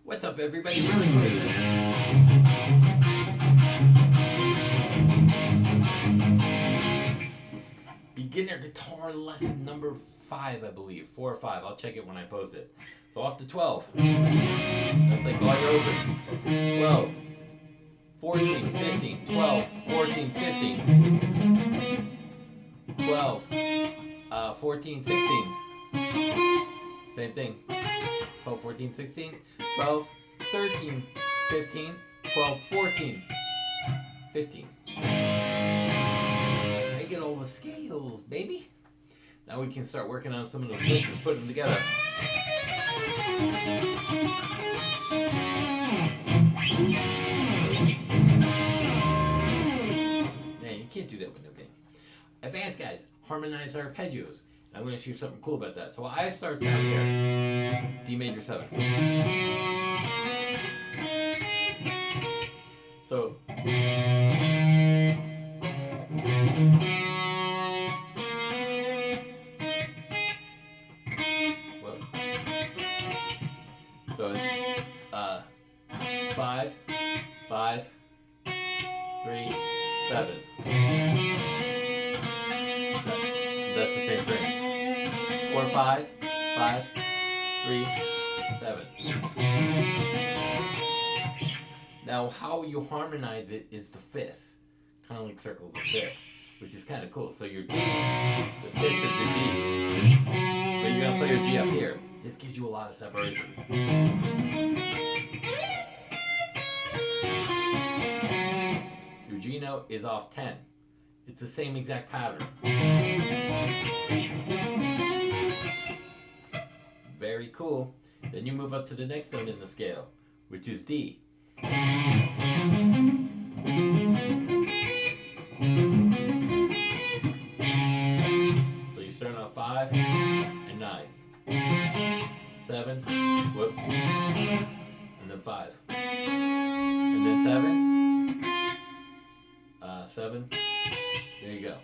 What's up, everybody? Really quick. Beginner guitar lesson number 5, I believe. 4 or 5. I'll check it when I post it. So off to 12. That's like all you're open. 12, 14, 15, 12, 14, 15, 12, 14, 16. Same thing. 12, 14, 16, 12, 13, 15, 12, 14, 15. I get all the scales, baby. Now we can start working on some of those licks and putting them together. Man, you can't do that with no game. Advanced guys, harmonized arpeggios. I'm going to show you something cool about that. So I start down here, D major 7. So, whoa. So it's 5, 5, 3, 7. That's the same string. 4, 5, 5, 3, 7. Now, how you harmonize it is the fifths, kind of like circles of fifths, which is kind of cool. So your D, the fifth is the G, but you're gonna play your G up here. This gives you a lot of separation. Your G note is off 10. It's the same exact pattern. Very cool. Then you move up to the next note in the scale, which is D. So you start off 5 and 9. 7, whoops, and then 5. And then 7, 7, there you go.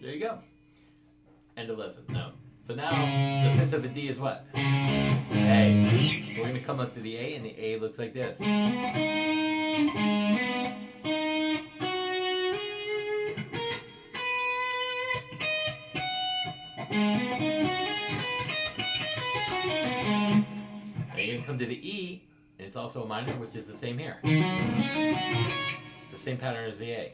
There you go. End of lesson. No. So now the fifth of a D is what? A. So we're going to come up to the A, and the A looks like this. Now you're going to come to the E, and it's also a minor, which is the same here. It's the same pattern as the A.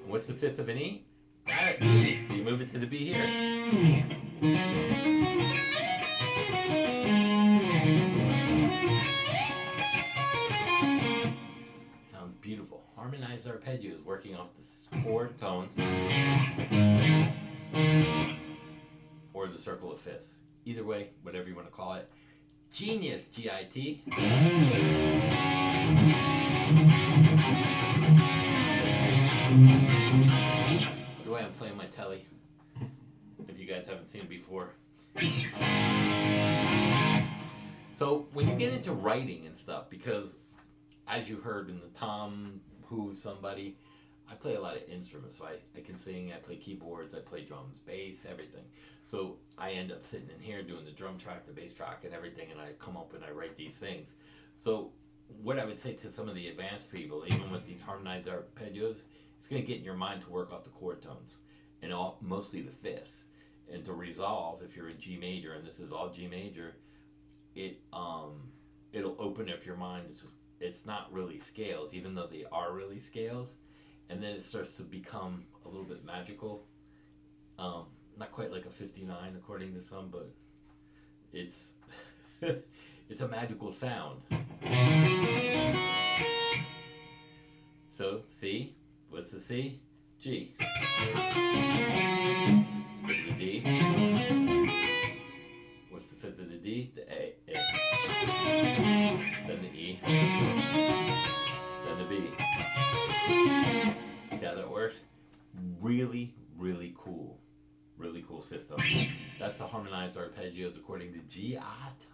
What's the fifth of an E? Got it, E. So you move it to the B here. Sounds beautiful. Harmonized arpeggios, working off the chord tones or the circle of fifths. Either way, whatever you want to call it. Genius, G-I-T. By the way, I'm playing my telly, if you guys haven't seen it before. So when you get into writing and stuff, because as you heard in the Tom Who somebody, I play a lot of instruments, so I can sing, I play keyboards, I play drums, bass, everything. So I end up sitting in here doing the drum track, the bass track, and everything, and I come up and I write these things. So what I would say to some of the advanced people, even with these harmonized arpeggios, it's going to get in your mind to work off the chord tones, and mostly the fifths. And to resolve, if you're in G major, and this is all G major, it'll open up your mind. It's not really scales, even though they are really scales. And then it starts to become a little bit magical. Not quite like a 59 according to some, but it's it's a magical sound. So C, what's the C? G. The D. What's the fifth of the D? The A. Then the E. Then the B. See how that works? Really, really cool system. That's the harmonized arpeggios according to GIT.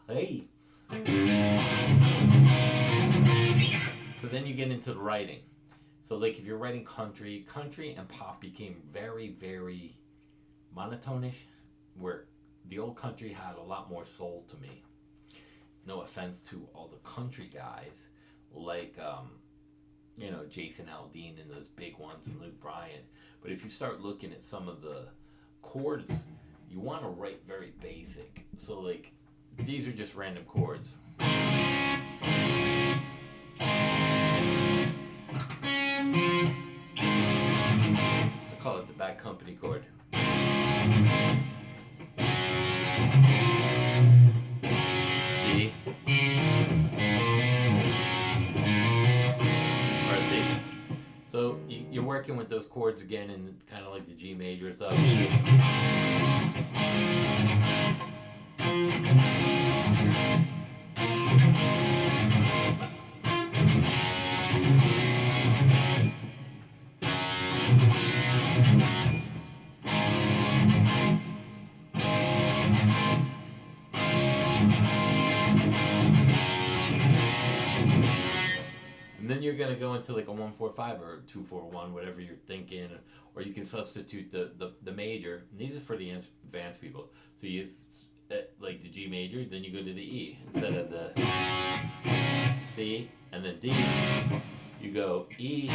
So then you get into the writing. So like if you're writing country and pop became very, very monotonish, where the old country had a lot more soul to me. No offense to all the country guys like Jason Aldean and those big ones and Luke Bryan. But if you start looking at some of the chords, you want to write very basic. So like these are just random chords. I call it the Bad Company chord. G, or C. So you're working with those chords again in kind of like the G major stuff. And then you're going to go into like a 1-4-5 or 2-4-1, whatever you're thinking, or you can substitute the major. And these are for the advanced people. So you like the G major, then you go to the E instead of the C, and then D. You go E.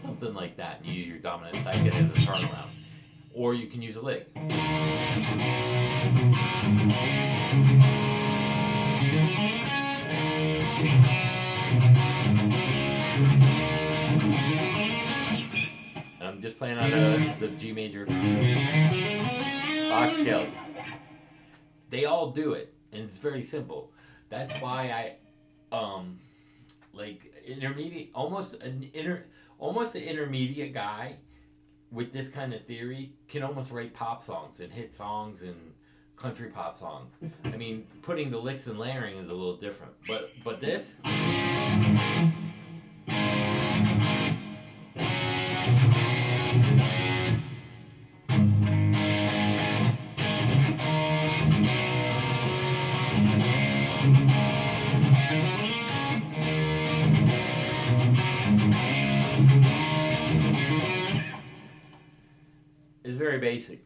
Something like that, and you use your dominant second as a turnaround. Or you can use a lick. I'm just playing on the G major Bach scales. They all do it, and it's very simple. That's why I like intermediate, almost an intermediate guy with this kind of theory can almost write pop songs and hit songs and country pop songs. I mean, putting the licks and layering is a little different, but this. It's very basic,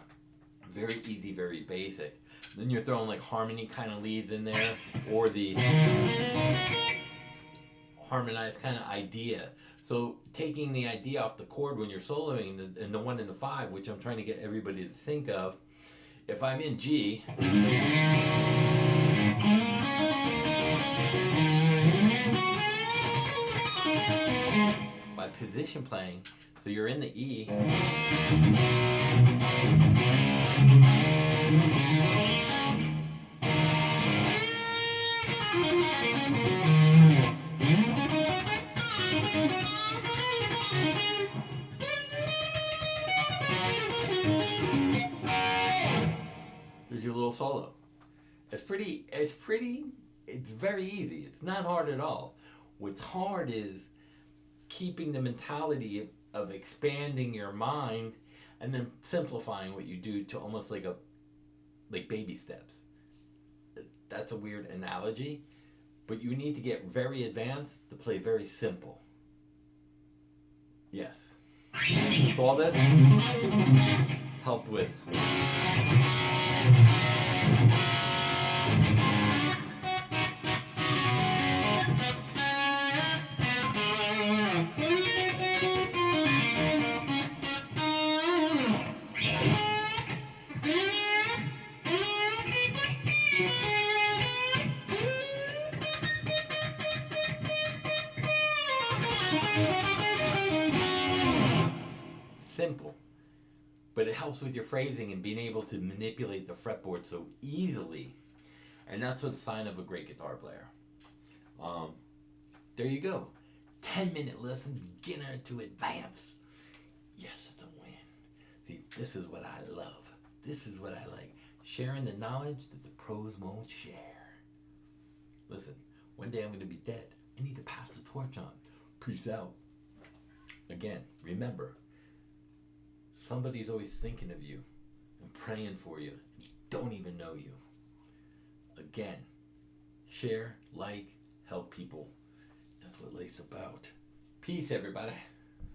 very easy, very basic. Then you're throwing like harmony kind of leads in there, or the harmonized kind of idea. So taking the idea off the chord when you're soloing and the 1 and the 5, which I'm trying to get everybody to think of. If I'm in G, by position playing, so you're in the E. There's your little solo. It's very easy. It's not hard at all. What's hard is keeping the mentality of expanding your mind and then simplifying what you do to almost like baby steps. That's a weird analogy, but you need to get very advanced to play very simple. Yes. So all this helped with simple, but it helps with your phrasing and being able to manipulate the fretboard so easily, and that's what's a sign of a great guitar player. There you go, 10-minute lesson, beginner to advanced. Yes, it's a win. See, this is what I love. This is what I like. Sharing the knowledge that the pros won't share. Listen, one day I'm going to be dead. I need to pass the torch on. Peace out. Again, remember, somebody's always thinking of you and praying for you and don't even know you. Again, share, like, help people. That's what life's about. Peace, everybody.